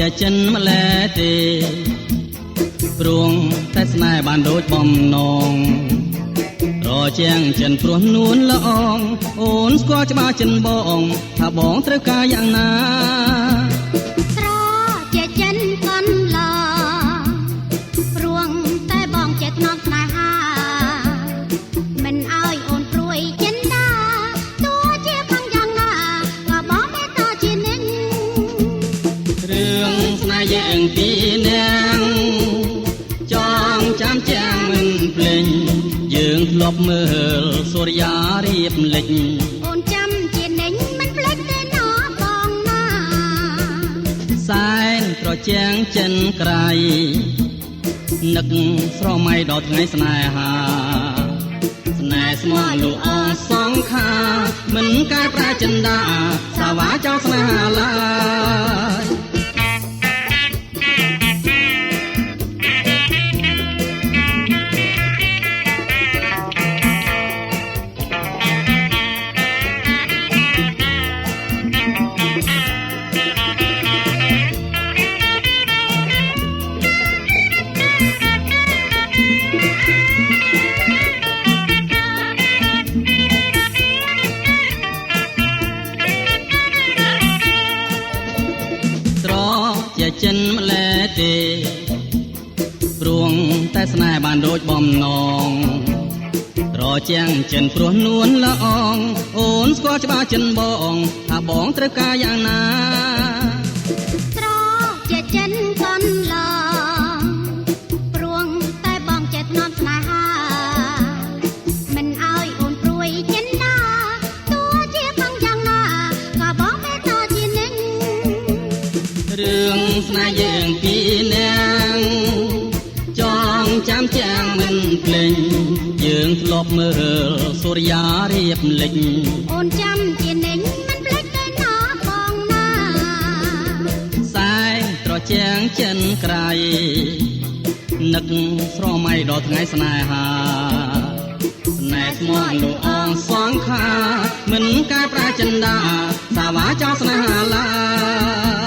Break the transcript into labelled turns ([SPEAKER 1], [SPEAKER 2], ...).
[SPEAKER 1] ជាចិនម្លែទេព្រោះតែស្នេហ៍បានដូចបំណងរជាងចិនព្រោះនួនល្អងអូនស្គាល់ច្បាស់ចិនបងថាបងត្រូវការយ៉ាងណា
[SPEAKER 2] ស្រជាចិនកូនឡព្រោះតែបងចេះថ្នមស្នេហាមិនឲ្យអូនព្រួយចិនដាទោះជាខាងយ៉ាងណាក៏បងមេត្តាជានិញ
[SPEAKER 1] រឿងស្នេហ៍យើងពីរនាក់ចងចាំចាំមិនភ្លេចយើងធ្លាប់មើលសូរិយារៀបលិច
[SPEAKER 2] អូនចាំជានិញមិនភ្លេចទេណោះបងណា
[SPEAKER 1] សែនត្រជាងចិនក្រៃនឹកស្រមៃដល់ថ្ងៃស្នេហាស្នេហ៍ស្មោះលូអងសងខាមិនកែប្រែចិនដាសាវ៉ាចោលស្នេហាឡើយជាចិនម្លែទេព្រោះតែស្នេហ៍បានដូចបំណងរជាងចិនព្រោះនួនល្អងអូនស្គាល់ច្បាស់ចិនបងថាបងត្រូវការយ៉ាងណា
[SPEAKER 2] ស្រជាចិនកូនឡព្រោះតែបងចេះថ្នមស្នេហាមិនឲ្យអូនព្រួយចិនដាទោះជាខាងយ៉ាងណាក៏បងមេត្តាជានិញ
[SPEAKER 1] រឿងស្នេហ៍យើងពីរនាក់ចងចាំចាំមិនភ្លេចយើងធ្លាប់មើលសូរិយារៀបលិច
[SPEAKER 2] អូនចាំជានិញមិនភ្លេចទេណោះបងណា
[SPEAKER 1] សែនត្រជាងចិនក្រៃនឹកស្រមៃដល់ថ្ងៃស្នេហាស្នេហ៍ស្មោះលូអងសងខាមិនកែប្រែចិនដាសាវ៉ាចោលស្នេហាឡើយ